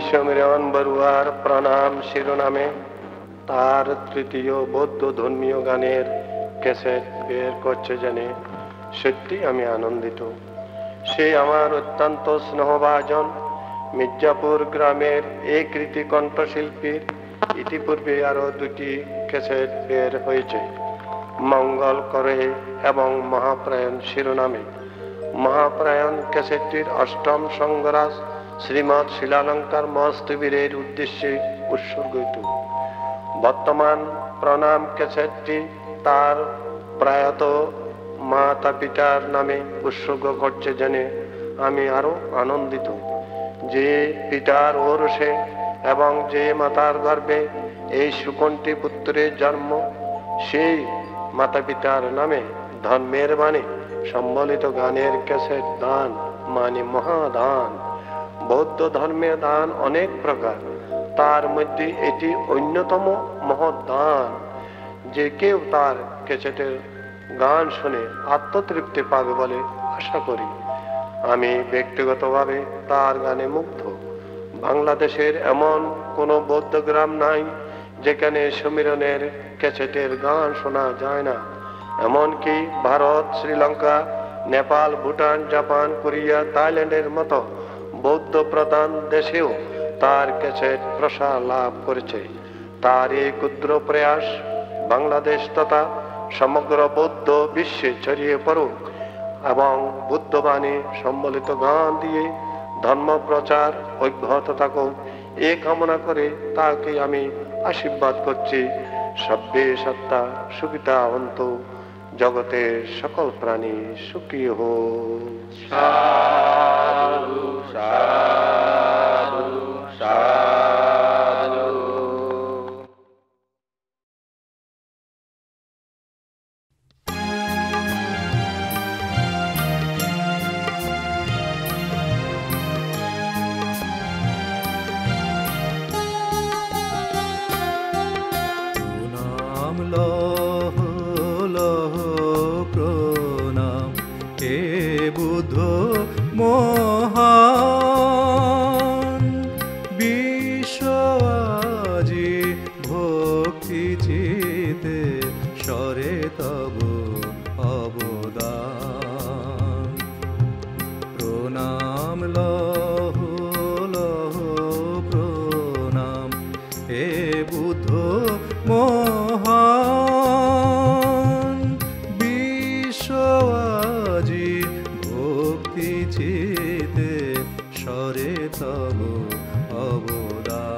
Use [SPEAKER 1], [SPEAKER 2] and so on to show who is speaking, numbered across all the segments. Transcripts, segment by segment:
[SPEAKER 1] সমীরণ বড়ুয়ার প্রণাম শিরোনামে তার তৃতীয় বৌদ্ধ ধর্মীয় গানের ক্যাসেট বের করছে জেনে সত্যি আমি আনন্দিত। সে আমার অত্যন্ত স্নেহভাজন মির্জাপুর গ্রামের এই কৃতি কণ্ঠশিল্পীর ইতিপূর্বে আরো দুটি ক্যাসেট বের হয়েছে, মঙ্গল করে এবং মহাপ্রায়ণ শিরোনামে। মহাপ্রায়ণ ক্যাসেটটির অষ্টম সঙ্গরাজ শ্রীমৎ শিলালঙ্কার মস্তবীরের উদ্দেশ্যে উৎসর্গিত। বর্তমান প্রণাম ক্যাসেটটি তার প্রয়াত মাতা পিতার নামে উৎসর্গ করছে জেনে আমি আরো আনন্দিত। যে পিতার ঔরসে এবং যে মাতার গর্ভে এই সুকন্ঠী পুত্রের জন্ম, সেই মাতা পিতার নামে ধর্মের বাণী সম্বলিত গানের ক্যাসেট দান মানে মহাদান। বৌদ্ধ ধর্মের দান অনেক প্রকার, তার মধ্যে এটি অন্যতম মহৎ দান। যে কেউ তার ক্যাসেটের গান শুনে আত্মতৃপ্তি পাবে বলে আশা করি। আমি ব্যক্তিগতভাবে তার গানে মুগ্ধ। বাংলাদেশের এমন কোনো বৌদ্ধ গ্রাম নাই যেখানে সমীরণের ক্যাসেটের গান শোনা যায় না। এমনকি ভারত, শ্রীলঙ্কা, নেপাল, ভুটান, জাপান, কোরিয়া, থাইল্যান্ডের মতো বৌদ্ধ প্রধান দেশেও তার ক্যাসেট প্রসার লাভ করেছে। তার এই ক্ষুদ্র প্রয়াস বাংলাদেশ তথা সমগ্র বৌদ্ধ বিশ্বে ছড়িয়ে পড়ুক এবং বুদ্ধবাণী সম্বলিত গান দিয়ে ধর্ম প্রচার অব্যাহত থাকুক, এ কামনা করে তাকে আমি আশীর্বাদ করছি। সব্বে সত্তা সুখিতা হন্তু, জগতের সকল প্রাণী সুখী হোক।
[SPEAKER 2] সাধু সাধু সাধু।
[SPEAKER 3] প্রণাম লহ লহ প্রণাম হে বুদ্ধ মহান, বিশ্ব আজি ভক্তি চিতে সরে তব অবদান। প্রণাম লহ লহ প্রণাম হে বুদ্ধ মহান, বিশ্ব আজি ভক্তি চিতে সরে তব অবদান।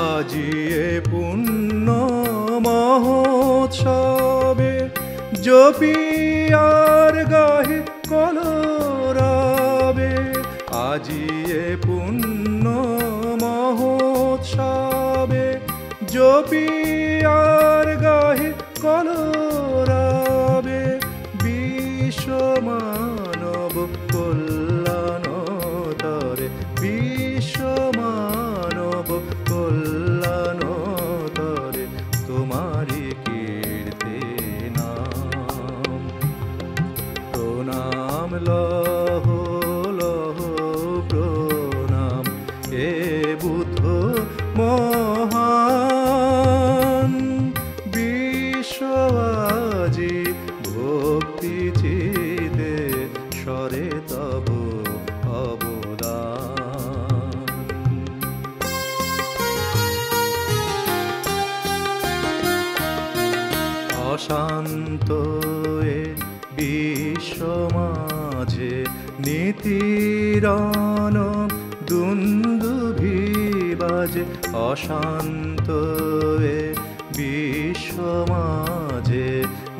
[SPEAKER 3] আজি এ পুণ্য মহোৎসবে জপি আর গাহে কলরবে। আজি এ পুণ্য মহোৎসবে জপি আর গাহে কলরবে। বিশ্ব মানব কল্যাণ তরে, বিশ্ব মানব কল্যাণ তরে তোমারি কীর্তি নাম। প্রণাম লহ লহ প্রণাম হে বুদ্ধ মহান, বিশ্ব আজি ভক্তি চিতে সরে তব অবদান। অশান্ত এ বিশ্ব মাঝে নীতিরণ দুন্দুভি বাজে। অশান্ত এ বিশ্ব মাঝে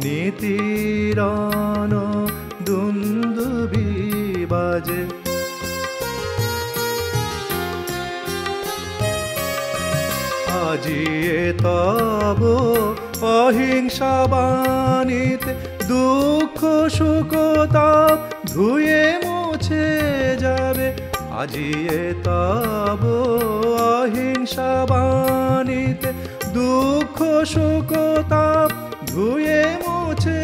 [SPEAKER 3] নীতিরণ দুন্দুভি বাজে। আজি এ তব অহিংসা বাণীতে দুঃখ সুখ তাপ ধুয়ে মুছে যাবে। আজিয়ে তব অহিংসা বাণীতে দুঃখ শোক তাপ ধুয়ে মুছে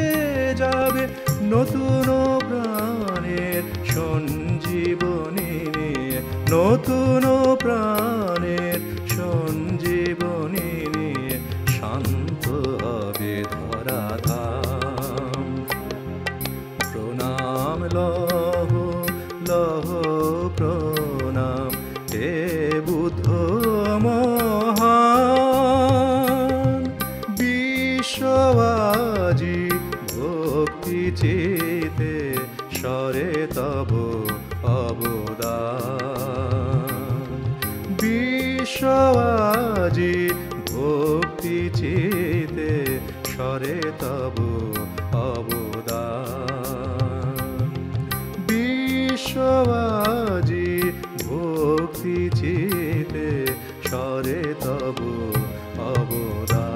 [SPEAKER 3] যাবে নতুন প্রাণের সঞ্জীবনী নিয়ে, নতুন প্রাণের সঞ্জীবনী নিয়ে শান্ত হবে ধরাধাম। প্রণাম লহ লহ প্রণাম হে বুদ্ধ মহান, বিশ্ববাজি ভক্তি চিতে সরে তব অবদান। বিশ্ববাজি ভক্তি চিতে সরে তব অবদান। বিশ্ববাজি ভক্তি চিতে সরে তব অবদান।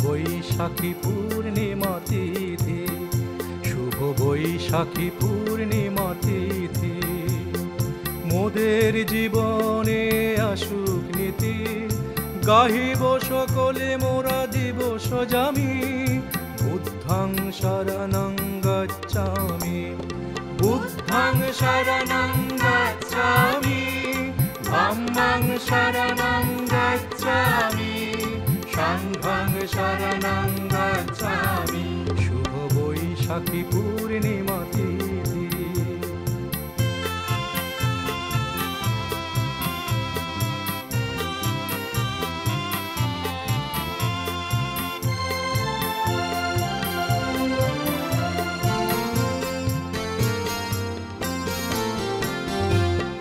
[SPEAKER 3] বৈশাখী পূর্ণিমা তিথি, শুভ বৈশাখী পূর্ণিমা তিথি, মোদের জীবনে আসুক নীতি, গাহিব সকলে মোরা দিবস জামি, বুদ্ধাং শরণং গচ্ছামি, বুদ্ধাং শরণং গচ্ছামি, ধম্মং শরণং গচ্ছামি, সংঘং শরণং গচ্ছামি। শুভ বৈশাখী পূর্ণিমা তিথি।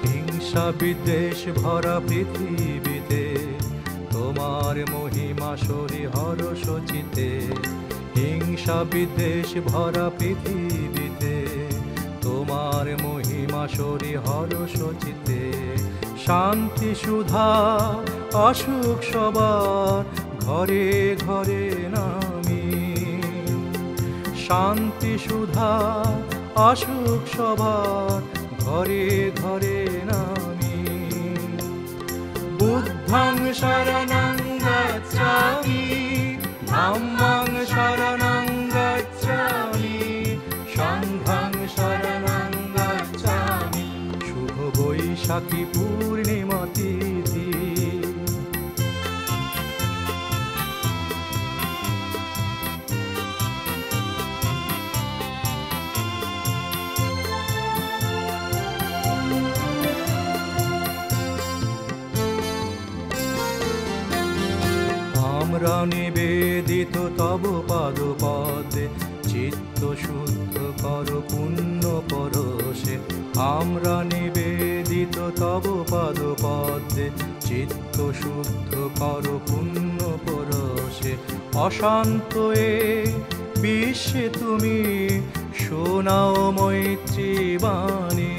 [SPEAKER 3] হিংসা বিদ্বেষ ভরা পৃথিবীতে তোমার মহিমা সরি হরষ চিতে, হিংসা বিদ্বেষ ভরা পৃথিবীতে তোমার মহিমা সরি হরষ চিতে, শান্তি সুধা অসুখ সবার ঘরে ঘরে নামি, শান্তি সুধা অসুখ সবার ঘরে ঘরে নামি, বুদ্ধং শরণং গচ্ছামি, ধম্মং শরণং গচ্ছামি, সংঘং শরণং গচ্ছামি। শুভ বৈশাখী পূর্ণিমা তিথি। আমরা নিবেদিত তব পাদ পদে, চিত্ত শুদ্ধ কর পুণ্য পরশে, আমরা নিবেদিত তব পাদ পদে, চিত্ত শুদ্ধ কর পুণ্য পরশে, অশান্ত এ বিশ্বে তুমি শোনাও মৈত্রী বাণী,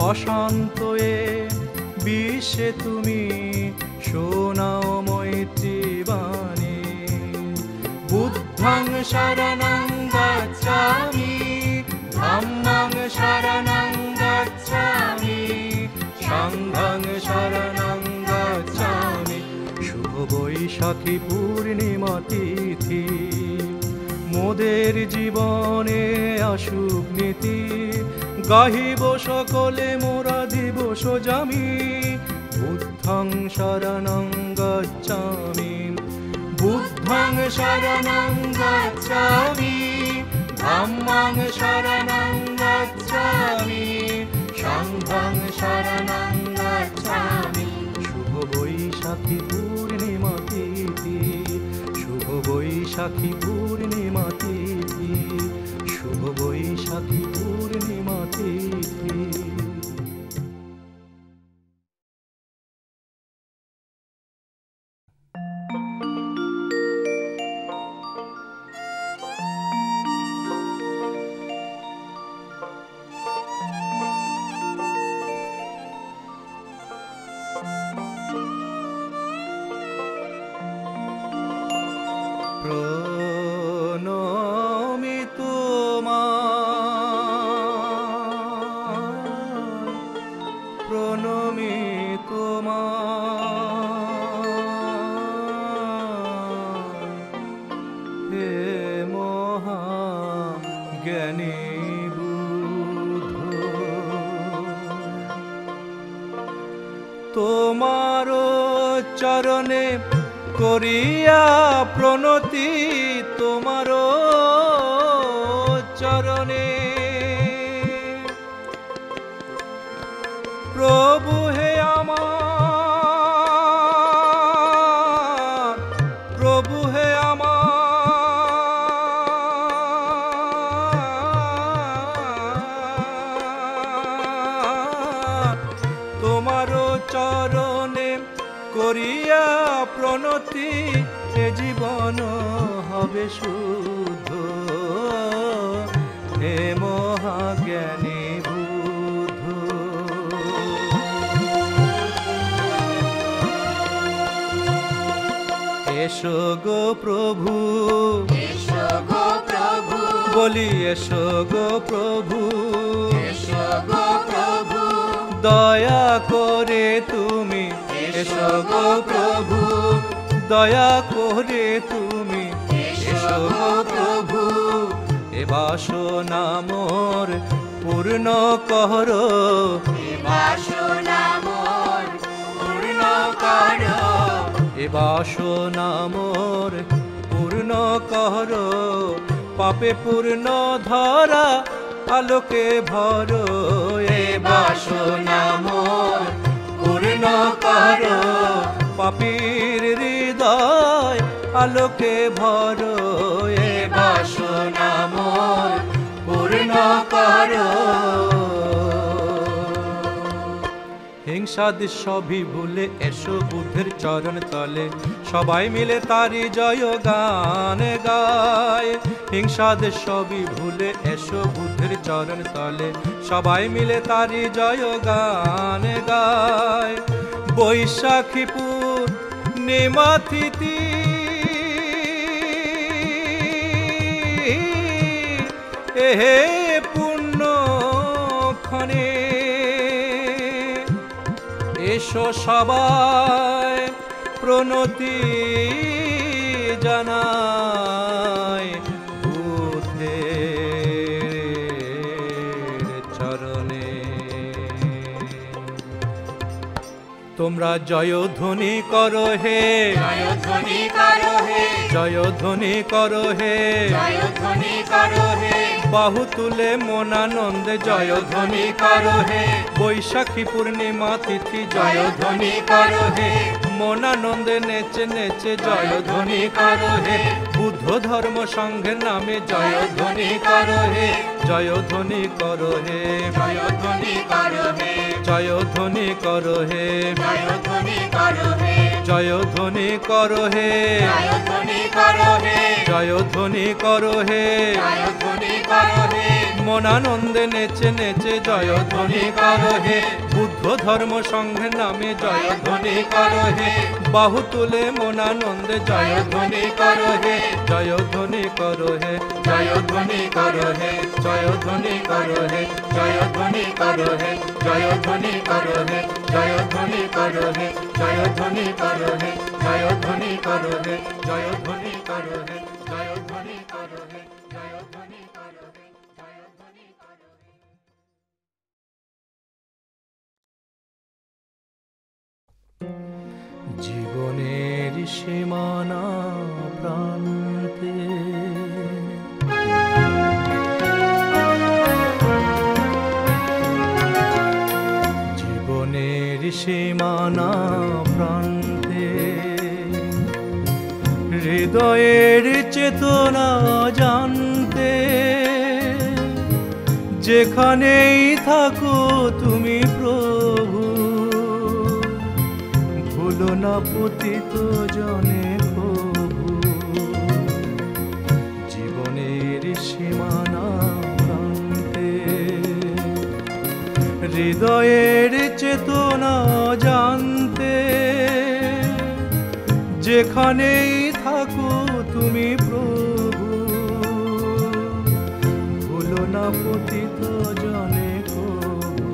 [SPEAKER 3] অশান্ত এ বিশ্বে তুমি শোনাও মৈত্রী বাণী, বুদ্ধং শরণং গচ্ছামি, ধম্মং শরণং গচ্ছামি, সংঘং শরণং গচ্ছামি। শুভ বৈশাখী পূর্ণিমা তিথি, মোদের জীবনে আসুক নীতি, গাহিব সকলে মোরা দিবস জামি, বুদ্ধং শরণং গচ্ছামি, বুদ্ধং শরণং গচ্ছামি, ধম্মং শরণং গচ্ছামি, সংঘং শরণং গচ্ছামি। শুভ বৈশাখী পূর্ণিমা তিথি, শুভ বৈশাখী পূর্ণিমা তিথি, শুভ বৈশাখী পূর্ণিমা তিথি। হে মহা জ্ঞানী বুদ্ধ, তোমার চরণে করিয়া প্রণতি, তোমার চরণে প্রভু হে আমার, প্রভু হে আমার, তোমার চরণে করিয়া প্রণতি, এ জীবন হবে শুদ্ধ, হে মহাজ্ঞানী বুদ্ধ। এসো গো প্রভু,
[SPEAKER 4] এসো গো প্রভু,
[SPEAKER 3] বলি এসো গো প্রভু,
[SPEAKER 4] এসো গো প্রভু,
[SPEAKER 3] দয়া করে তুমি এসো গো প্রভু, দয়া করে তুমি এসো গো প্রভু, এ বাসনা মোর পূর্ণ করো,
[SPEAKER 4] এ বাসনা মোর পূর্ণ করো,
[SPEAKER 3] এ বাসনা মোর পূর্ণ করো, পাপে পূর্ণ ধরা আলোকে ভরো, এ বাসনা মোর পূর্ণ করো, পাপীর হৃদয় আলোকে ভরো, এ বাসনা মোর পূর্ণ করো। হিংসাদ সবই ভুলে এসো বুদ্ধের চরণ তলে, সবাই মিলে তারি জয় গান গায়। হিংসাদ সবই ভুলে এসো বুদ্ধের চরণ তলে, সবাই মিলে তারি জয় গান গায়। বৈশাখীপুর নেমাতিথি এহে পুণ্য ক্ষণে, এসো সবাই প্রণতি জানায় বুদ্ধের চরণে। তোমরা জয়ধ্বনি করো হে,
[SPEAKER 4] জয়ধ্বনি করো হে,
[SPEAKER 3] জয়ধ্বনি করো হে,
[SPEAKER 4] জয়ধ্বনি করো হে,
[SPEAKER 3] বাহু তুলে মনানন্দে জয়ধ্বনি করো হে। বৈশাখী পূর্ণিমা তিথি জয়ধ্বনি করো হে, মনানন্দে নেচে নেচে জয়ধ্বনি করো হে। বুদ্ধ ধর্ম সংঘের নামে জয়ধ্বনি করো হে, জয়ধ্বনি করো হে,
[SPEAKER 4] জয়ধ্বনি করো হে,
[SPEAKER 3] জয়ধ্বনি করো হে,
[SPEAKER 4] জয়ধ্বনি করো হে,
[SPEAKER 3] জয়ধ্বনি করো হে,
[SPEAKER 4] জয়ধ্বনি করো হে,
[SPEAKER 3] জয়ধ্বনি করো হে।
[SPEAKER 4] জয়ধ্বনি করো হে,
[SPEAKER 3] মনানন্দে নেচে নেচে জয়ধ্বনি করো হে। বুদ্ধ ধর্ম সংঘের নামে জয়ধ্বনি করো হে, বাহু তুলে মনানন্দে জয়ধ্বনি করো হে, জয়ধ্বনি করো হে, জয়ধ্বনি করো হে, জয়ধ্বনি করো হে, জয়ধ্বনি করো হে, জয়ধ্বনি করো হে, জয়ধ্বনি করো হে, জয়ধ্বনি করো হে, জয়ধ্বনি করো হে, জয়ধ্বনি করো হে, জয়ধ্বনি করো হে, জয়ধ্বনি করো হে। জীবনের সীমানা প্রান্তে জীবনের সীমানা প্রান্তে হৃদয়ের চেতনা জানতে, যেখানেই থাকো তুমি প্রভু, ভুলো না পতিত জনে প্রভু। জীবনের সীমানা প্রান্তে হৃদয়ের চেতনা জানতে, যেখানেই থাকো তুমি প্রভু, ভুলো না পতিত জনে প্রভু।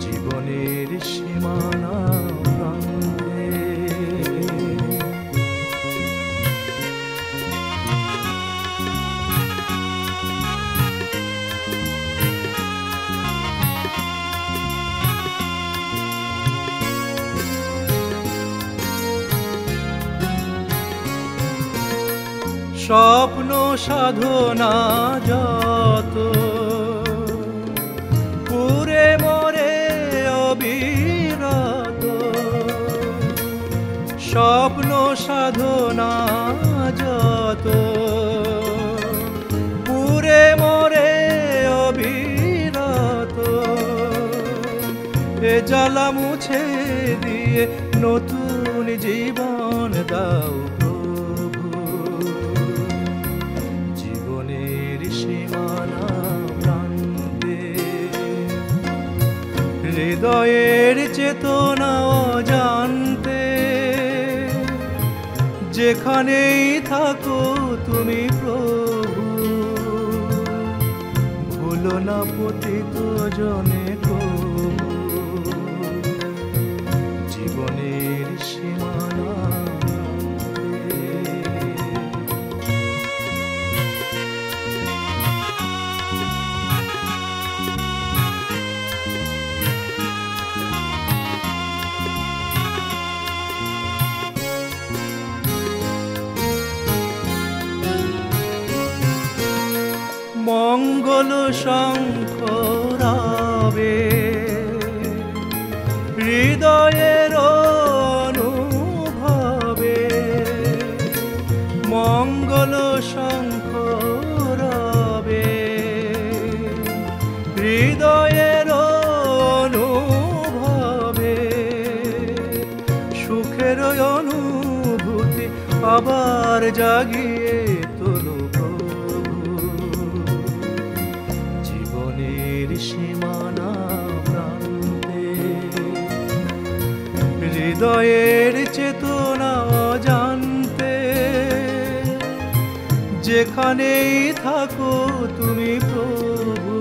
[SPEAKER 3] জীবনের সীমানা প্রান্তে স্বপ্ন সাধনা যত পুরে মরে অবিরত, স্বপ্ন সাধনা যত পুরে মরে অবিরত, এ জ্বালা মুছে দিয়ে নতুন জীবন দাও প্রভু। জীবনের সীমানা প্রান্তে হৃদয়ের চেতনা অজান্তে, যেখানেই থাকো তুমি প্রভু, ভুলো না পতিত জনে কবু। জীবনের সীমানা মঙ্গল শঙ্খ রাবে হৃদয়ের অনুভবে, মঙ্গল শঙ্খ রাবে হৃদয়ের অনুভবে, সুখের অনুভূতি আবার জাগিয়ে তোলো সীমানা প্রান্তে। হৃদয়ের চেতনা অজান্তে, যেখানেই থাকো তুমি প্রভু,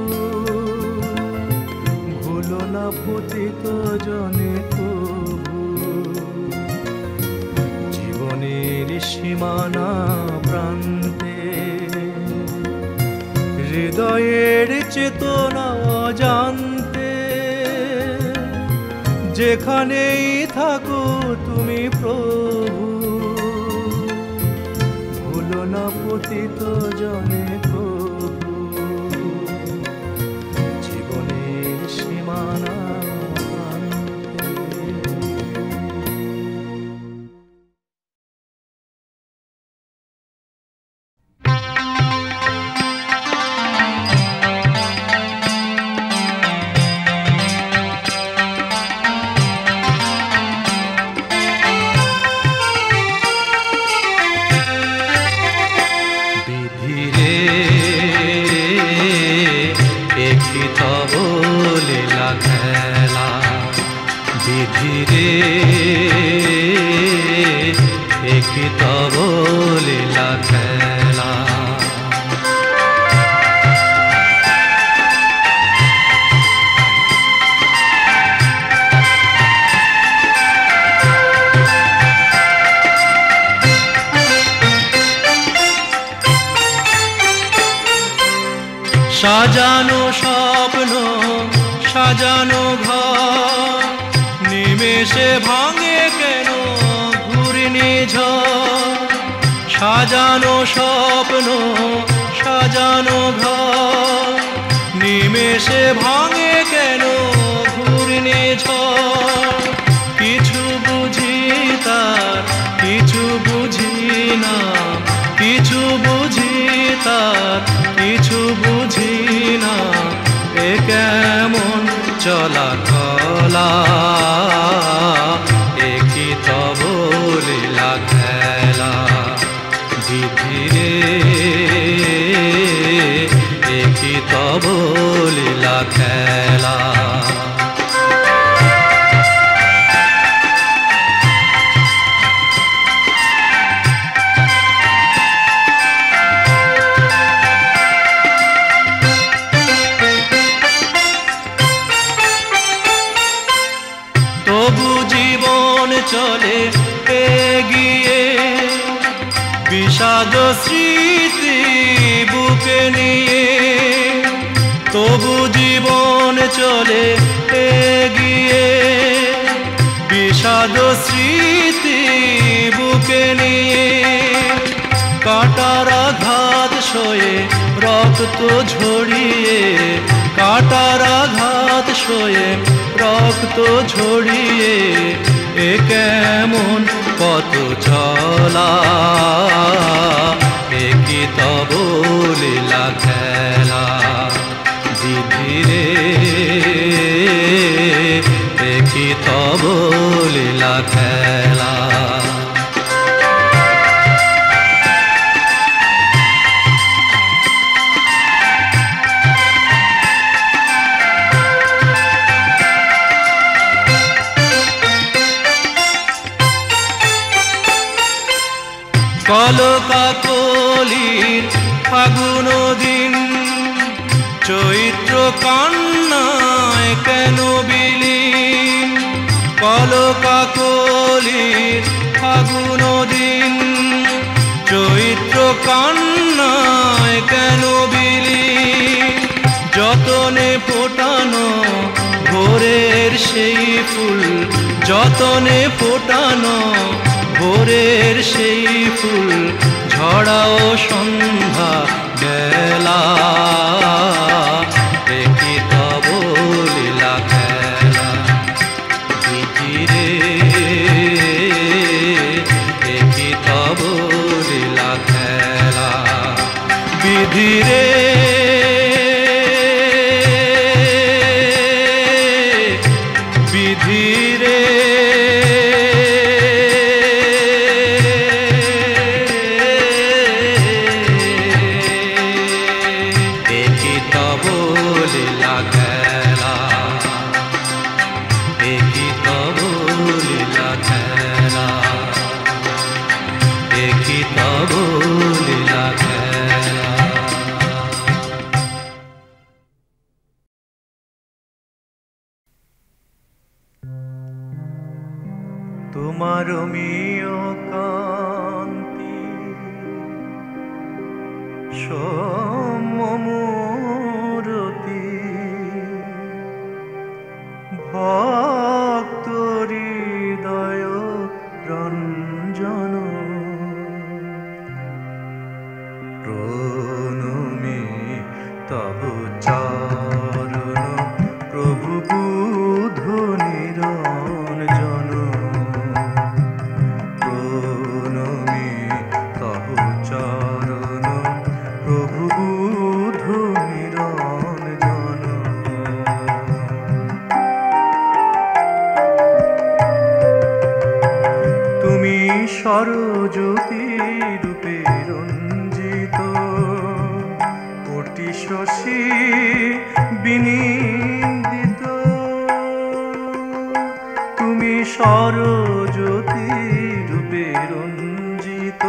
[SPEAKER 3] ভুলো না পতিত জনে কবু। জীবনের সীমানা প্রান্তে হৃদয়ের চেতনা অজান্তে, যেখানেই থাকো তুমি প্রভু, ভুলো না পতিত জনে কবু। জীবনের সীমানা ধীরে একই তব লীলা খেলা। সাজানো স্বপ্ন সাজানো ঘর, নিমেষে ভাঙে কেন ঘূর্ণিঝড়। সাজানো স্বপ্ন সাজানো ঘর, নিমেষে ভাঙে কেন ঘূর্ণিঝড়। কিছু বুঝি তার কিছু বুঝি না, কিছু বুঝি তার কিছু বুঝি না, এ কেমন চলা কলা। একই তব লীলা খেলা। ধীরে একই তব লীলা খেলা। তবু জীবন চলে এগিয়ে, বিষাদ স্মৃতি বুকে নিয়ে। তবু জীবন চলে এগিয়ে, বিষাদ স্মৃতি বুকে নিয়ে। কাটার আঘাত সয়ে রক্ত ঝরিয়ে, কাটার আঘাত সয়ে রক্ত ঝরিয়ে, এ কেমন পথ চলা, এ কি তব লীলা খেলা, বিধিরে এ কি তব লীলা খেলা। কলকাকলির ফাগুন দিন, চৈত্র কান্নায় কেন বিলীন, কলকাকলির ফাগুন দিন, চৈত্র কান্নায় কেন বিলীন, যতনে ফোটানো ভোরের সেই ফুল, যতনে ফোটানো ভোরের সেই ফুল, ঝড়াও সন্ধ্যা বেলা, এ কি তব লীলা খেলা, বিধিরে এ কি তব লীলা খেলা, বিধিরে বিধিরে তোমার মিয় কান্তি সমমূরতি, ভক্ত হৃদয় রঞ্জন, প্রণমি তব চরণ প্রভু বুধ নিরঞ্জন, প্রণমি তব চরণ প্রভু বুধ নিরঞ্জন। তুমি সরজ্যোতি রূপে রঞ্জিত, কোটি শশী বিনিন্দিত, তুমি সরজ্যোতি রূপে রঞ্জিত,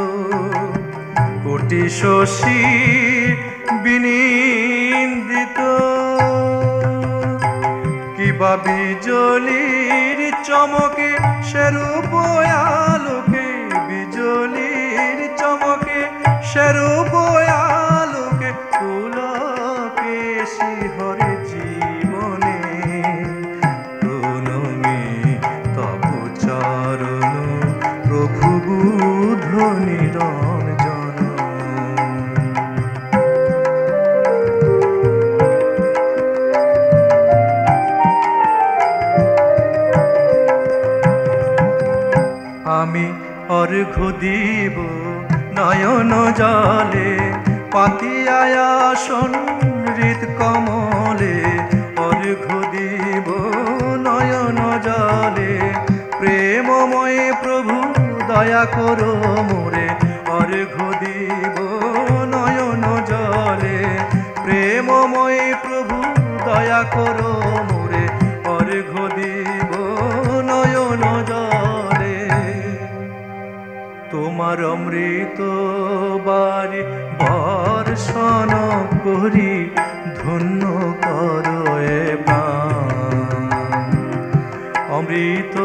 [SPEAKER 3] কোটি শশী বিনিন্দিত, কিবা বিজলির চমকে সেরূপ আলোকে, বিজলির চমকে সেরূপ আলোকে, পুলকে শিহরে জীবনে, প্রণমি তব চরণ প্রভু বুধ নিরঞ্জন। আমি অর্ঘ্য দিব নয়ন জলে, পাতিয়ায় আসন হৃদ কমলে, অর্ঘ্য দিব নয়ন জলে, প্রেমময় প্রভু দয়া করো মোরে, অর্ঘ্য দিব নয়ন জলে, প্রেমময় প্রভু দয়া করো মোরে, অর্ঘ্য দিব নয়ন জলে। তোমার অমৃত বাড়ি বর্ষণ করি, ধন্য করো এ প্রাণ, অমৃত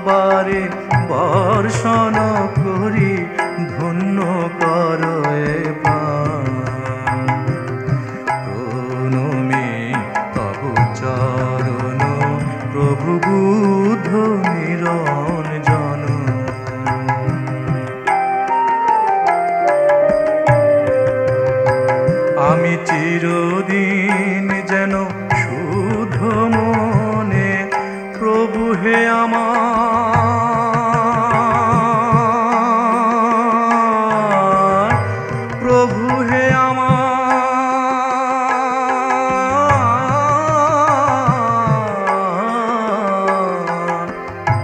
[SPEAKER 3] বাড়ি বর্ষণ করি, ধন্য করো এ প্রাণ, প্রণমি তব চরণ প্রভু বুধ নিরঞ্জন।
[SPEAKER 5] আমি চিরদিন যেন শুদ্ধ মনে প্রভু হে আমার, প্রভু হে আমার,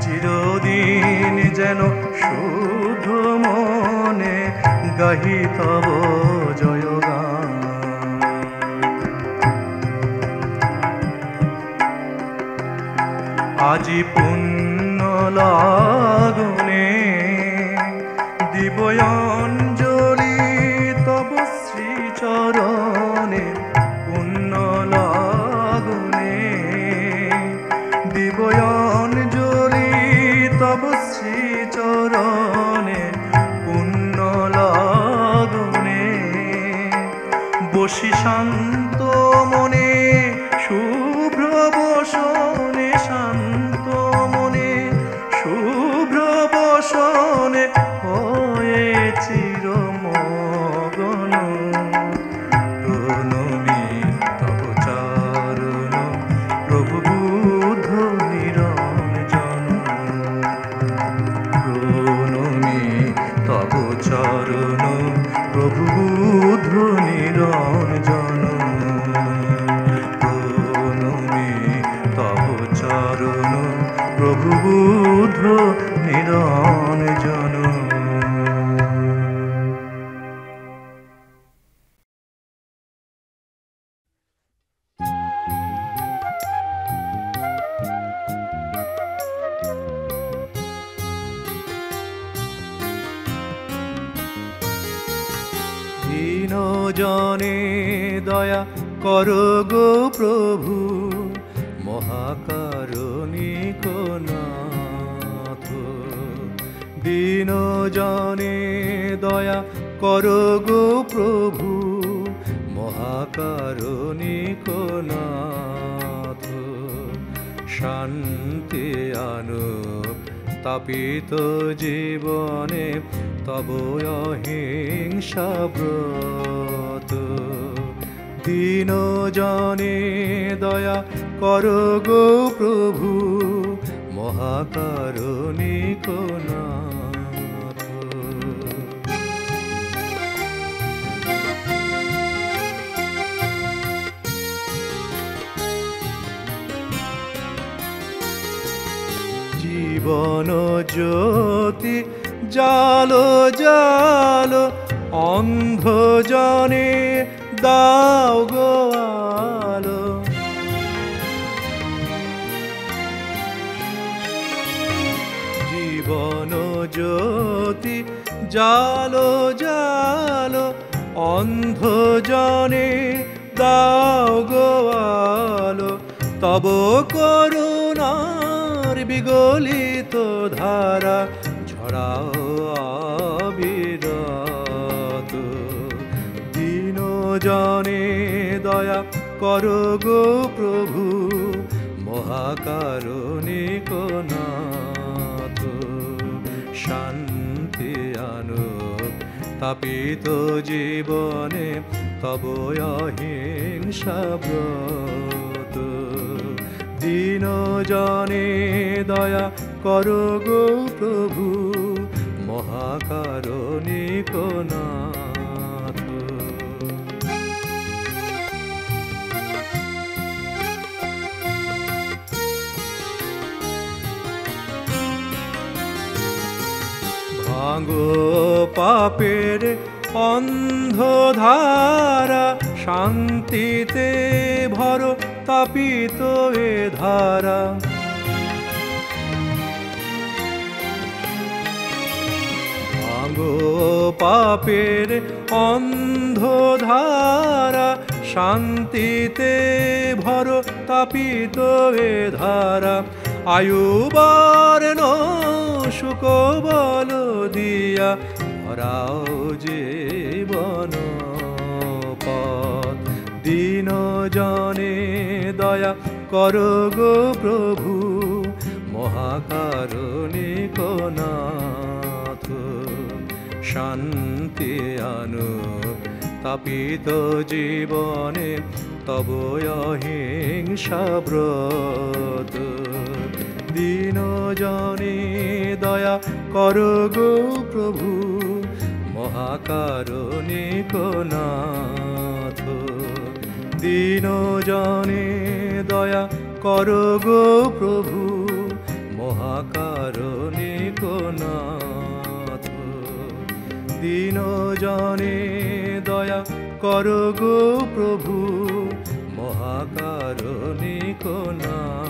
[SPEAKER 5] চিরদিন যেন শুদ্ধ মনে গাহি তব জয়গান। আজি পুণ্য লাগনে দিব অঞ্জলি তব শ্রীচরণে, পুণ্য লাগনে দিব অঞ্জলি তব শ্রীচরণে, পুণ্য লাগনে বসি শান্ত মনে শুভ্র বসনে, শান্ত মনে শুভ্র বসনে হয়ে চিরমগন। প্রণমি তব চরণ প্রভু বুদ্ধ নিরঞ্জন, প্রণমি তব চরণ প্রভু বুদ্ধ নিরঞ্জন, প্রণমি তব চরণ প্রভু বুদ্ধ নিরঞ্জন। দীন জনে দয়া করো গো প্রভু, মহাকারুণিক নাথ। দীন জনে দয়া করো গো প্রভু, মহাকারুণিক নাথ। শান্তি আনো তাপিত জীবনে তব অহিংসা ব্রত। দীন জনে দয়া করো গো প্রভু, মহাকারুণিক নাথ। জীবন জ্যোতি জালো জালো অন্ধ জনে দাও গো আলো। জীবন জ্যোতি জালো জালো অন্ধ জনে দাও গো আলো। তব করুণার বিগলিত ধারা ছড়াও অবিরত। দীন জনে দয়া করো গো প্রভু, মহাকারুণিক নাথ। শান্তি আনো তাপিত জীবনে তব অহিংসা ব্রত। দীন জনে দয়া করো গো প্রভু, মহাকারুণিক নাথ। ভাঙো পাপের অন্ধধারা, শান্তিতে ভরো তাপিত এ ধারা। ভাঙো পাপের অন্ধধারা, শান্তিতে ভরো তাপিত এ ধারা। আয়ুবর্ণ সুখ বল দিয়া ভরাও জীবন পথ। দীন জনে দয়া করো গো প্রভু, মহাকারুণিক নাথ। শান্তি আনো তাপিত জীবনে তব অহিংসা ব্রত। দীন জনে দয়া করো গো প্রভু, মহাকারুণিক নাথ। দীন জনে দয়া করো গো প্রভু, মহাকারুণিক নাথ। দীন জনে দয়া করো গো প্রভু, মহাকারুণিক নাথ।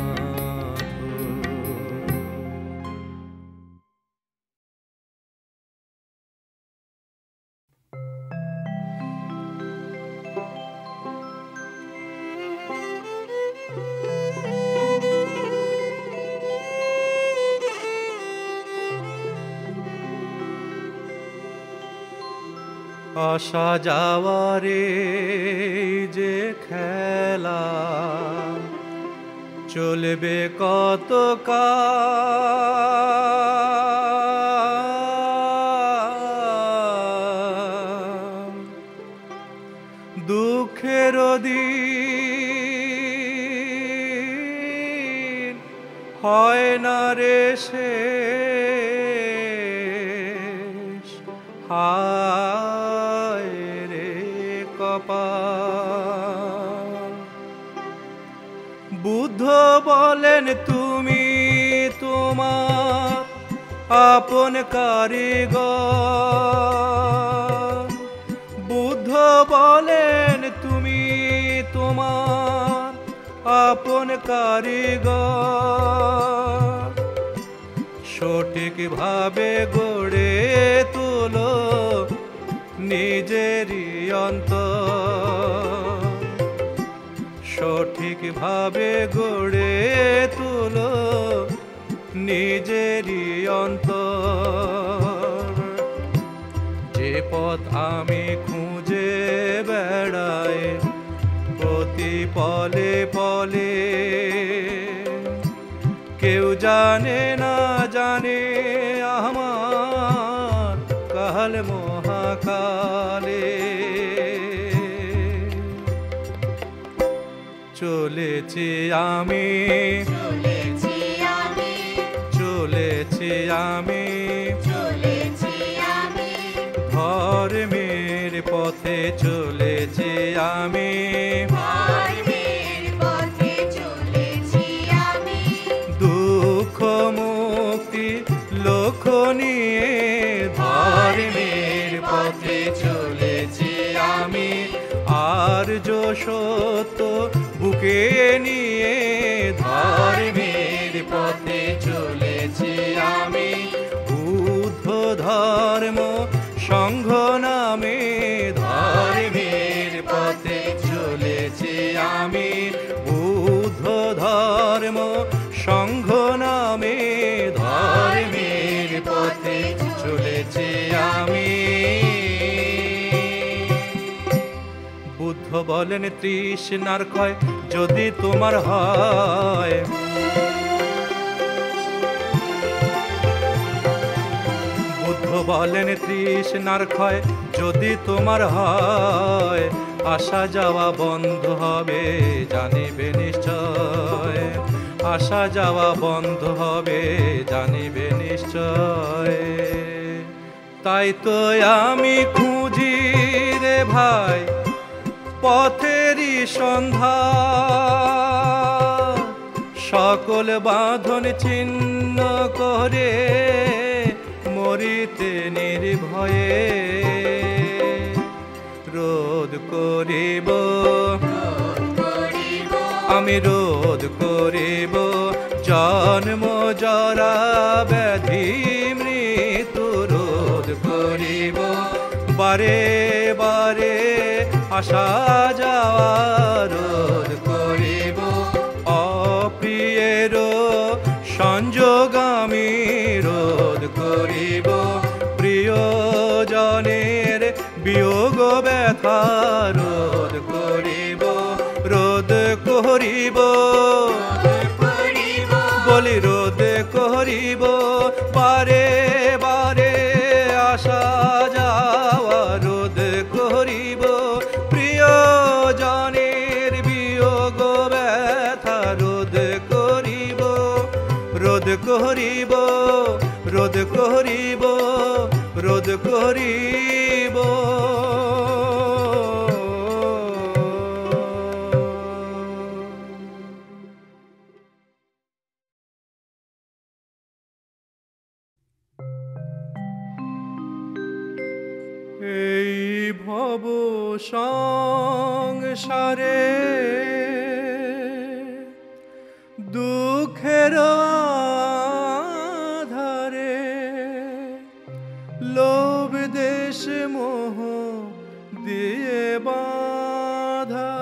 [SPEAKER 5] আসা যাওয়ারে যে খেলা, চলবে কত কাল। দুঃখের দিন হয় না রে শেষ, হায় রে কপাল। বুদ্ধ বলেন তুমি তোমার আপন কারিগর। বুদ্ধ বলেন তুমি তোমার আপন কারিগর। সঠিকভাবে গড়ে তোলো নিজেরই অন্তর। সঠিকভাবে গড়ে তোলো নিজেরই অন্তর। যে পথ আমি খুঁজে বেড়াই প্রতি পলে পলে, কেউ জানে না জানে আমার কাল মহাকালে। চলেছি আমি,
[SPEAKER 4] চলেছি আমি,
[SPEAKER 5] চলেছি আমি,
[SPEAKER 4] চলেছি আমি,
[SPEAKER 5] ধর্মের পথে চলেছি আমি।
[SPEAKER 4] ধর্মের পথে চলেছি আমি।
[SPEAKER 5] দুঃখ মুক্তি লক্ষ্য নিয়ে ধর্মের পথে চলেছি আমি। আর্য সত্য বুকে নিয়ে ধর্মের পথে চলেছি আমি। বুদ্ধ ধর্ম সংঘ নামে ধর্মের পথে চলেছি আমি। বুদ্ধ ধর্ম সংঘ নামে ধর্মের পথে চলেছি আমি। বুদ্ধ বলেন তৃষ্ণার ক্ষয় যদি তোমার হয়, বুদ্ধ বলেন তৃষ্ণার ক্ষয় যদি তোমার হয়, আসা যাওয়া বন্ধ হবে জানিবে নিশ্চয়। আসা যাওয়া বন্ধ হবে জানিবে নিশ্চয়। তাই তো আমি খুঁজি রে ভাই পথেরই সন্ধ্যা, সকল বাঁধন ছিন্ন করে মরিতে নির্ভয়ে। রোধ করিব আমি, রোধ করিব জন্ম জরা ব্যাধি মৃত্যু। রোধ করিব বারে বারে আসা যাওয়া। রোধ করিব অপ্রিয়ের সংযোগ আমি। রোধ করিব প্রিয়জনের বিয়োগ ব্যথা। রোধ করিব, রোধ করিব, বলি রোধ করিব বারে বারে আসা যাওয়া। রোধ করিব ভব সংসারে দুঃখের আধারে লোভ দেশ মোহ দিয়ে বাধা,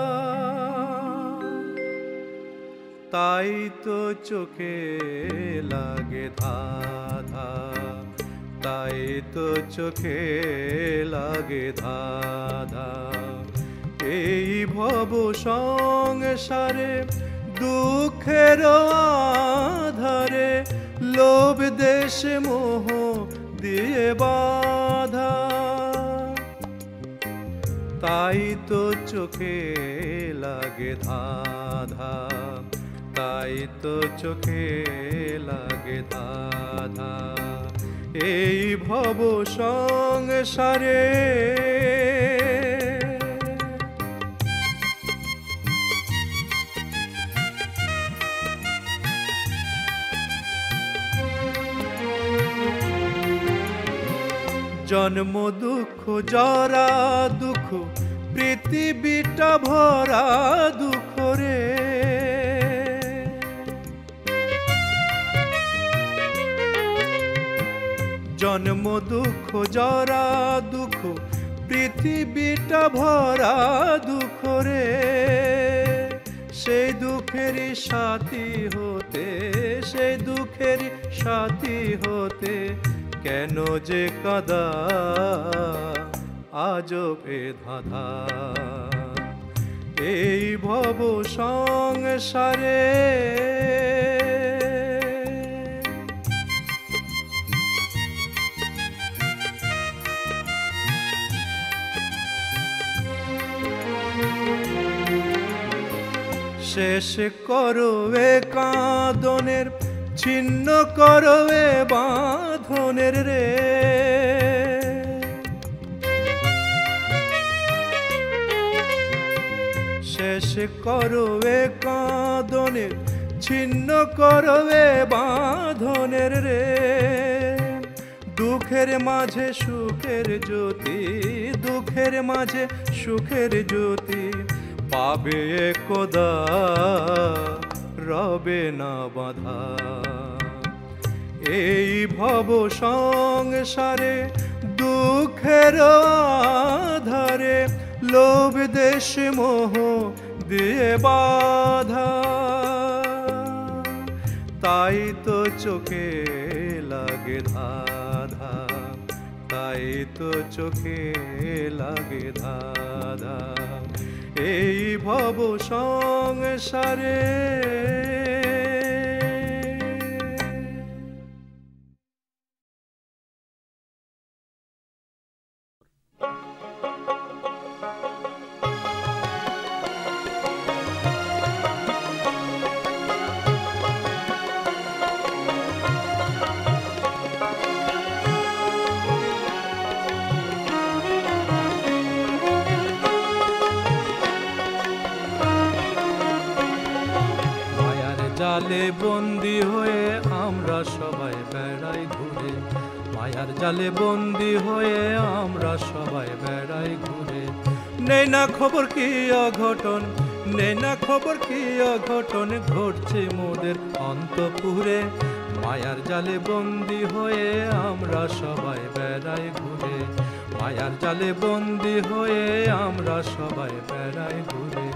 [SPEAKER 5] তাই তো চোখে লাগে ধাঁধা, তাই তো চোখে লাগে ধাঁধা। এই ভব সংসারে দুঃখের আধারে লোভ দেশ মোহ দিয়ে বাধা, তাই তো চোখে লাগে ধাঁধা, তাই তো চোখে লাগে ধাঁধা। এই ভব সংসারে জন্ম দুঃখ জরা দুঃখ পৃথিবীটা ভরা দুঃখ রে, জন্ম দুঃখ জরা দুঃখ পৃথিবীটা ভরা দুঃখ রে। সেই দুঃখেরই সাথী হতে, সেই দুঃখেরই সাথী হতে কেন যে কাদা আজব এ ধাঁধা। এই ভব সংসারে শেষ করো এ কাঁদনের, ছিন্ন করো এ বাঁধনের রে। শেষ করো এ কাঁদনের, ছিন্ন করো এ বাঁধনের রে। দুঃখের মাঝে সুখের জ্যোতি, দুঃখের মাঝে সুখের জ্যোতি পাবে একদা, রবে না বাধা। এই ভব সংসারে দুঃখের আধারে লোভ দেশ মোহ দিয়ে বাধা, তাই তো চোখে লাগে ধাঁধা, তাই তো চোখে লাগে ধাঁধা। এই ভব সংসারে জালে বন্দি হয়ে আমরা সবাই বেড়াই ঘুরে, মায়ার জালে বন্দি হয়ে আমরা সবাই বেড়াই ঘুরে। নেই না খবর কি অঘটন, নেই না খবর কি অঘটন ঘটছে মোদের অন্তপুরে। মায়ার জালে বন্দি হয়ে আমরা সবাই বেড়াই ঘুরে, মায়ার জালে বন্দি হয়ে আমরা সবাই বেড়াই ঘুরে।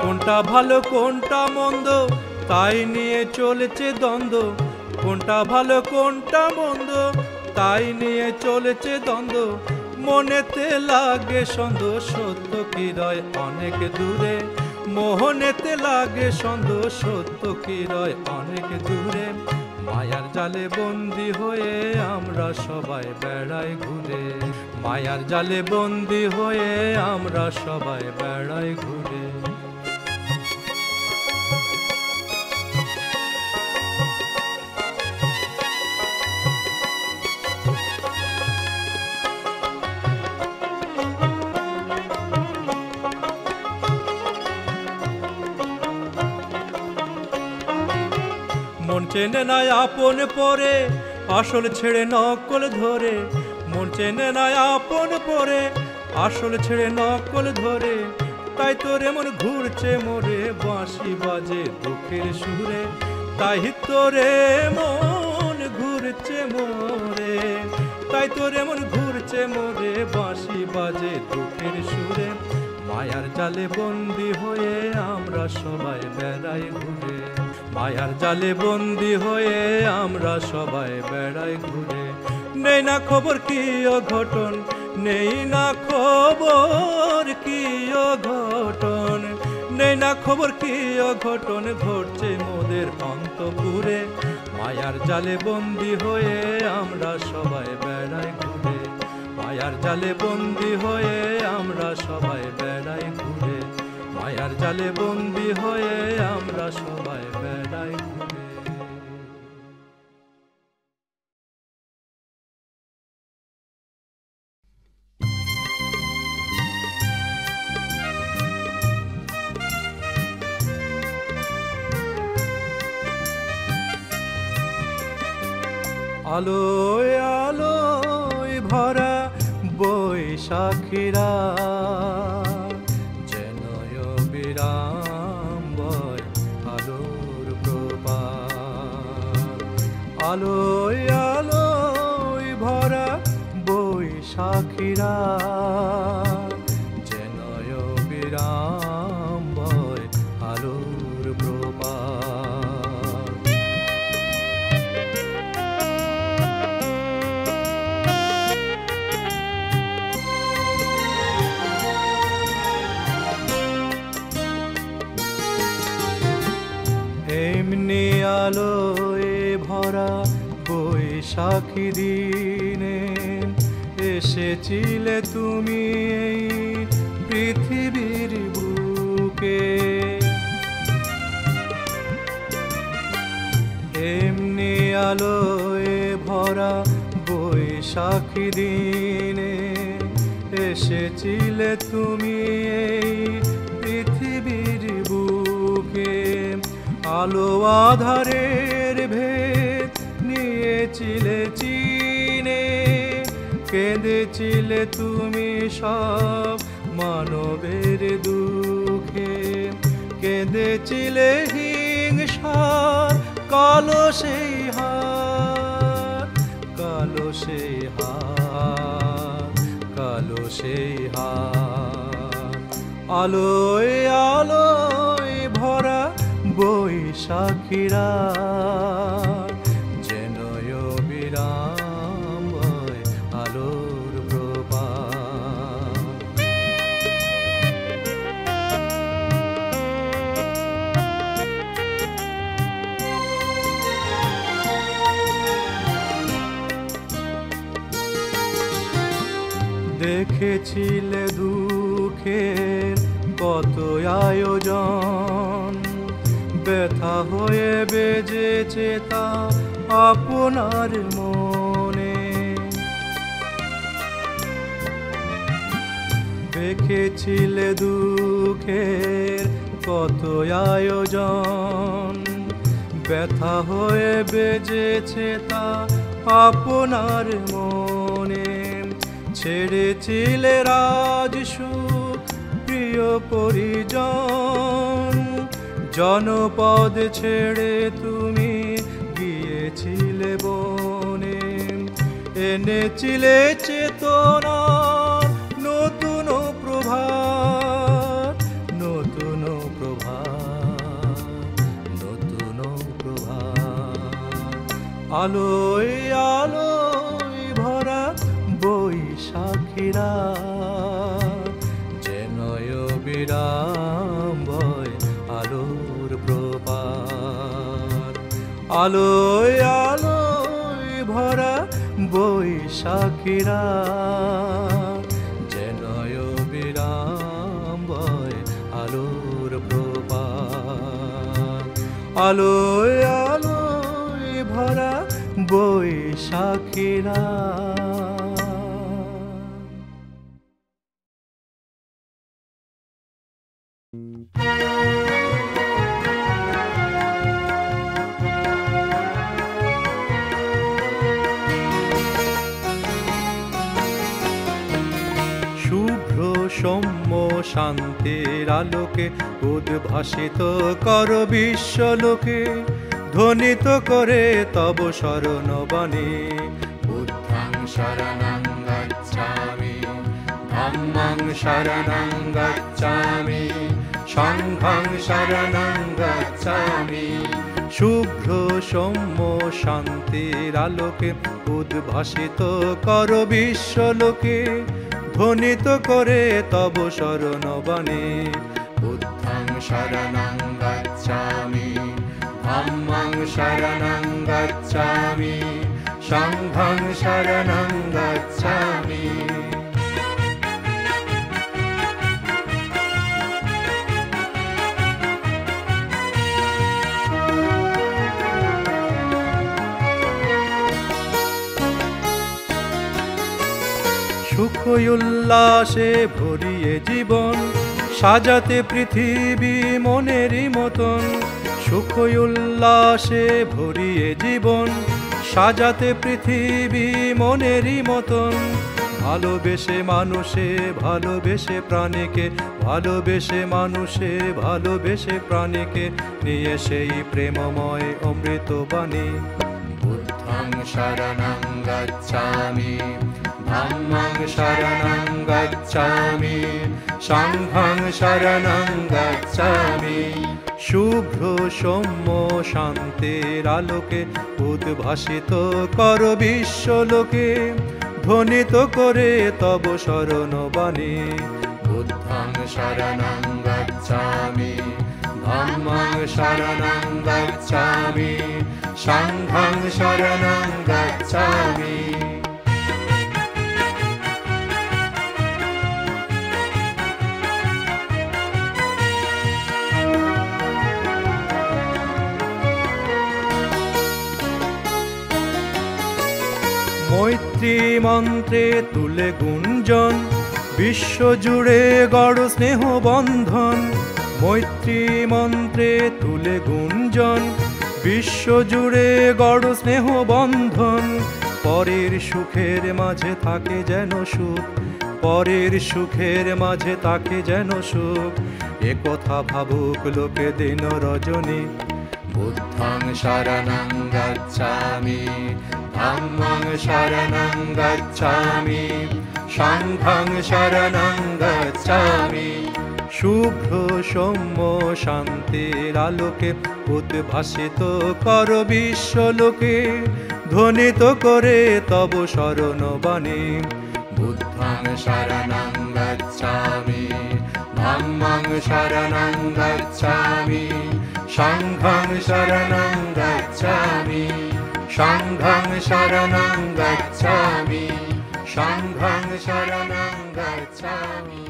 [SPEAKER 5] কোনটা ভালো কোনটা মন্দ তাই নিয়ে চলেছে দ্বন্দ্ব, কোনটা ভালো কোনটা মন্দ তাই নিয়ে চলেছে দ্বন্দ্ব। মনেতে লাগে সন্দেহ সত্য কি রয় অনেক দূরে, মোহনেতে লাগে সন্দেহ সত্য কি রয় অনেক দূরে। মায়ার জালে বন্দি হয়ে আমরা সবাই বেড়াই ঘুরে, মায়ার জালে বন্দি হয়ে আমরা সবাই বেড়াই ঘুরে। চেনে না আপন পরে আসল ছেড়ে নকল ধরে, মন চেনে না আপন পরে আসল ছেড়ে নকল ধরে। তাই তোরে মন ঘুরছে মোরে বাঁশি বাজে দুঃখের সুরে, তাই তোরে মন ঘুরছে মোরে, তাই তোরে মন ঘুরছে মোরে বাঁশি বাজে দুঃখের সুরে। মায়ার জালে বন্দি হয়ে আমরা সবাই বেড়াই ঘুরে, মায়ার জালে বন্দি হয়ে আমরা সবাই বেড়াই ঘুরে। নেই না খবর কি অঘটন, নেই না খবর কি অঘটন, নেই না খবর কি অঘটন ঘটছে মোদের অন্তপুরে। মায়ার জালে বন্দি হয়ে আমরা সবাই বেড়াই ঘুরে, মায়ার জালে বন্দি হয়ে আমরা সবাই বেড়াই ঘুরে, মায়ার জালে বন্দি হয়ে আমরা সবাই বেড়াই ঘুরে। আলোয় আলোয় ভরা বৈশাখীরা যেন বিরামবয় আলোর প্রপাত। আলোয় আলোয় ভরা বৈশাখীরা যেন বিরামবয় আলোর প্রপাত। এমনি আলোয় ভরা বৈশাখী দিনে এসেছিলে তুমি এই পৃথিবীর বুকে। এমনি আলোয় ভরা বৈশাখী দিনে এসেছিলে তুমি এই পৃথিবীর বুকে। আলো আধারের ভেদ নিয়েছিলে চিনে, কেঁদেছিলে তুমি সব মানবের দুঃখে। কেঁদেছিলে হিংসার কালো সেই হাত, কালো সেই হাত, কালো সেই হাত। আলোয় আলোয় ভরা বৈশাখীরা যেন বিরামবয় আলোর প্রপাত। দেখেছিলে দুঃখের কত আয়োজন, ব্যথা হয়ে বেজেছে তা আপনার মনে। দেখেছিলে দুঃখের কত আয়োজন, ব্যথা হয়ে বেজেছে তা আপনার মনে। ছেড়েছিলে রাজসুখ প্রিয় পরিজন, জনপদ ছেড়ে তুমি গিয়েছিলে বনে। এনেছিলে চেতনা নতুন প্রভাত, নতুন প্রভাত, নতুন প্রভাত। আলোয় আলোয় ভরা বৈশাখীরা যেন বিরামবয় আলোর প্রপাত। আলোয় আলোয় ভরা বৈশাখীরা যেন বিরামবয় আলোর প্রপাত। আলোয় আলোয় ভরা বৈশাখীরা। সৌম্য শান্তির আলোকে উদ্ভাসিত কর বিশ্বলোকে, ধ্বনিত করে তব শরণবাণী। বুদ্ধং শরণং গচ্ছামি, ধম্মং শরণং গচ্ছামি, সংঘং শরণং গচ্ছামি। শুভ্র সৌম্য শান্তির আলোকে উদ্ভাসিত কর বিশ্বলোকে, ধ্বনিত করে তব শরণবাণী। বুদ্ধং শরণং গচ্ছামি, ধম্মং শরণং গচ্ছামি, সংঘং শরণং গচ্ছামি। সুখ উল্লাসে ভরিয়ে জীবন, সাজাতে পৃথিবী মনেরই মতন। সুখ উল্লাসে ভরিয়ে জীবন, সাজাতে পৃথিবী মনেরই মতন। ভালোবেসে মানুষে ভালোবেসে প্রাণীকে, ভালোবেসে মানুষে ভালোবেসে প্রাণীকে, নিয়ে সেই প্রেমময় অমৃতবাণী। বুদ্ধং শরণং গচ্ছামি, ধম্মং শরণং গচ্ছামি, সংঘং শরণং গচ্ছামি। শুভ্র সৌম্য শান্তির আলোকে উদ্ভাসিত কর বিশ্বলোকে, ধ্বনিত করে তব শরণবাণী। বুদ্ধং শরণং গচ্ছামি, ধম্মং শরণং গচ্ছামি, সংঘং শরণং গচ্ছামি। মৈত্রী মন্ত্রে তুলে গুঞ্জন, বিশ্বজুড়ে গড় স্নেহ বন্ধন। মৈত্রী মন্ত্রে তুলে গুঞ্জন, বিশ্বজুড়ে গড় স্নেহ বন্ধন। পরের সুখের মাঝে থাকে যেন সুখ, পরের সুখের মাঝে থাকে যেন সুখ, এ কথা ভাবুক লোকে দিন রজনী। বুদ্ধং শরণং গচ্ছামি, ধম্মং শরণং গচ্ছামি, সংঘং শরণং গচ্ছামি। শুভ্র সৌম্য শান্তির আলোকে উদ্ভাসিত কর বিশ্বলোকে, ধ্বনিত করে তব শরণবাণী। বুদ্ধং শরণং গচ্ছামি, ধম্মং শরণং গচ্ছামি, সংঘং শরণং গচ্ছামি, সংঘং শরণং গচ্ছামি, সংঘং শরণং গচ্ছামি।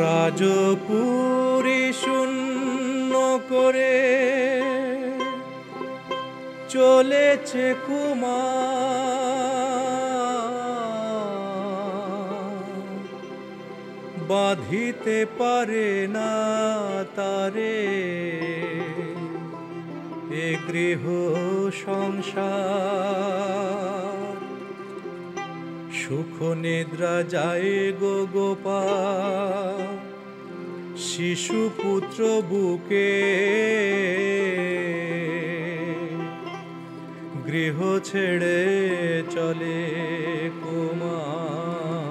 [SPEAKER 5] রাজপুরী শূন্য করে চলেছে কুমার, বাঁধিতে পারে না তারে এ গৃহ সংসার। সুখ নিদ্রা যায় গো গোপাল, শিশু পুত্র বুকে গৃহ ছেড়ে চলে কুমার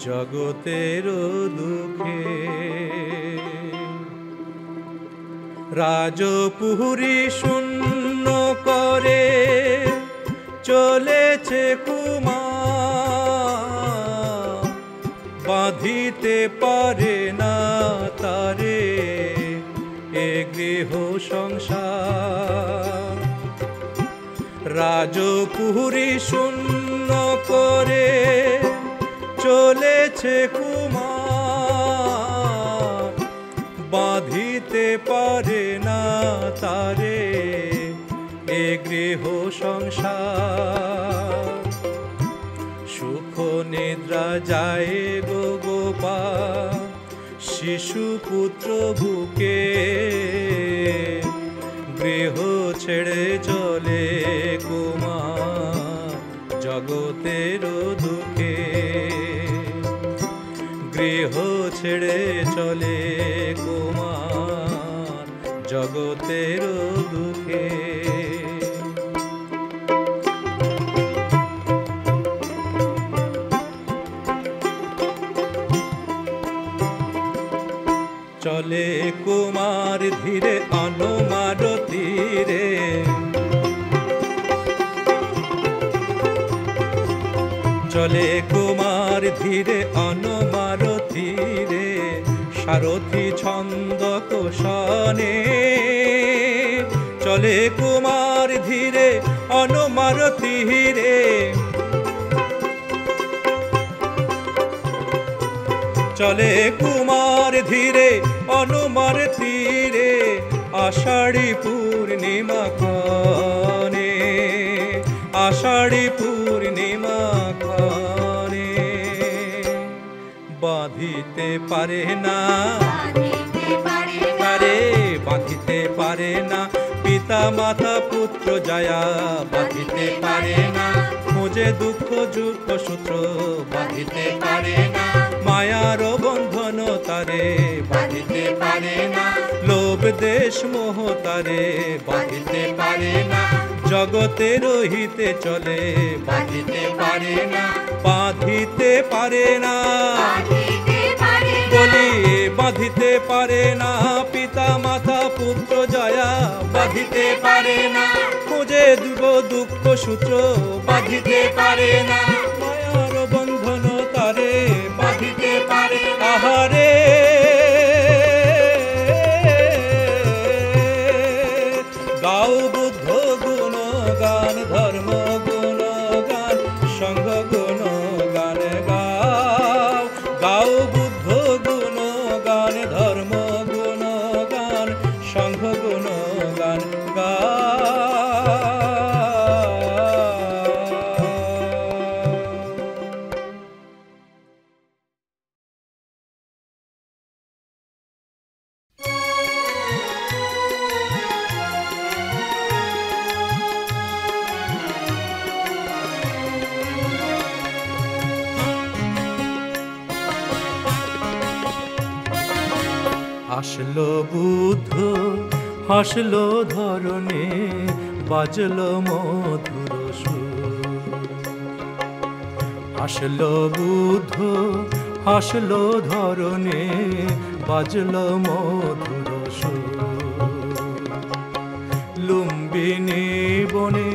[SPEAKER 5] জগতের দুঃখে। রাজপুরী শূন্য করে চলেছে কুমার, বাঁধিতে পারে না তারে এ গৃহ সংসার। রাজপুরী শূন্য করে চলেছে কুমার, বাঁধিতে পারে না তারে এ গৃহ সংসার। সুখ নিদ্রা যায় গো গোপাল শিশু পুত্র বুকে, গৃহ ছেড়ে চলে কুমার জগতের দুঃখে। গৃহ ছেড়ে চলে কুমার জগতের দুঃখে। চলে কুমার ধীরে অনুমার তীরে, চলে কুমার ধীরে অনুমার তীরে, সারথি ছন্দ কোষণে। চলে কুমার ধীরে অনুমার তীরে, চলে কুমার ধীরে অনুমার তীরে, আষাঢ়ী পূর্ণিমা ক্ষণে, আষাঢ়ী পূর্ণিমা ক্ষণে। বাঁধিতে পারে না তারে, বাঁধিতে পারে না পিতা মাতা পুত্র জায়া, বাঁধিতে পারে না খোঁজে দুঃখ যুক্ত সূত্র, বাঁধিতে পারে না মায়ার বন্ধন তারে, বাঁধিতে পারে না লোভ দেশ মোহ তারে, বাঁধিতে পারে না জগতের হিতে চলে, বাঁধিতে পারে না, বাঁধিতে পারে না বলি, বাঁধিতে পারে না পিতা মাতা পুত্র জয়া, বাঁধিতে পারে না খোঁজে দুঃখ সূত্র, বাঁধিতে পারে না মায়ার বন্ধন তারে, বাঁধিতে পারে না। আহারে গাও বুদ্ধ গুণ গান, ধর্ম গুণ গান, সংঘ গুণ গান গাও, গাও বুদ্ধ গুণ গান, ধর্ম গুণ গান, সংঘ গুণ গান গাও। আসলো বুদ্ধ হাসলো ধরনে, বাজলো মধুর সুর। আসলো বুদ্ধ হাসলো ধরনে, বাজলো মধুর সুর। লুম্বিনী বনে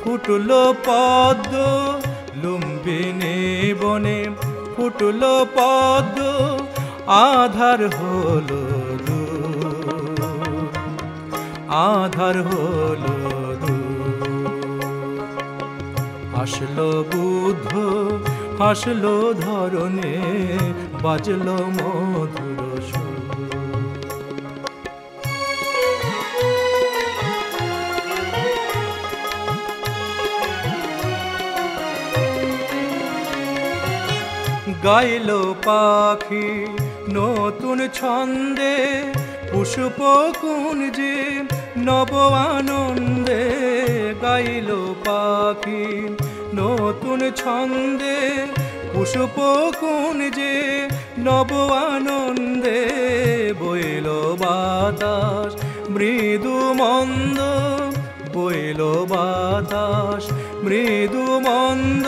[SPEAKER 5] ফুটলো পদ্ম, লুম্বিনী বনে ফুটলো পদ্ম, আধার হলো দূর, আধার হলো দূর। আসলো বুদ্ধ হাসলো ধরনে, বাজলো মধুর সুর। গাইল পাখি নতুন ছন্দে, পুষ্প কুঞ্জে নব আনন্দে। গাইল পাখি নতুন ছন্দে, পুষ্প কুঞ্জে নব আনন্দে। বইল বাতাস মৃদু মন্দ, বইল বাতাস মৃদু মন্দ,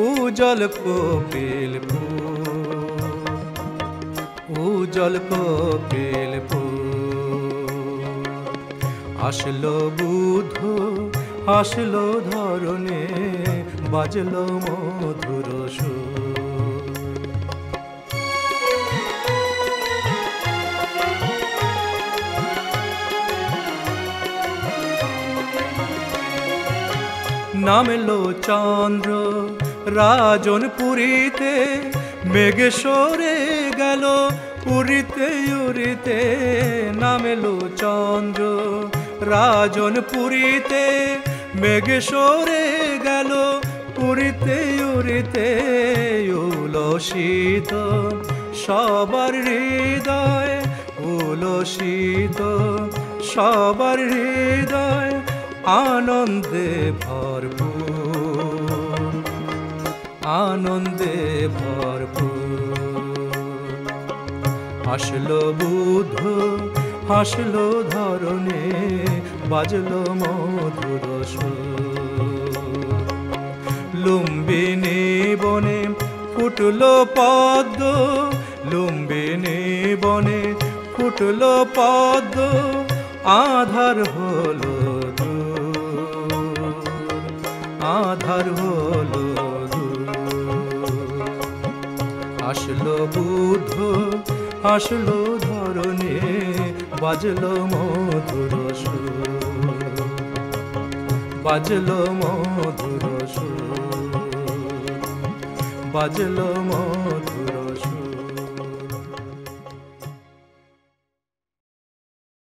[SPEAKER 5] উজ্জ্বল কপিল ফুল, উজ্জ্বল কপিল ফুল। আসলো বুদ্ধ হাসলো ধরনে, বাজলো মধুর সুর। নামলো চন্দ্র রাজনপুরীতে মেঘ সরে গেল, উড়িতে উড়িতে নামেলো চন্দ্র। রাজনপুরীতে মেঘ সরে গেল, উড়িতে উড়িতে উলসিত সবার হৃদয়, উলসিত সবার হৃদয়, আনন্দে ভরপুর, আনন্দে ভরপুর। হাসলো বুদ্ধ, হাসলো ধরণী, বাজলো মধুর সুর। লুম্বিনী বনে ফুটলো পদ্ম, লুম্বিনী বনে ফুটলো পদ্ম, আধার হলো দূর, আধার হলো দূর। হাসলো বুদ্ধ, হাসলো ধরণী, বাজলো মধুর সুর, বাজলো মধুর সুর, বাজলো মধুর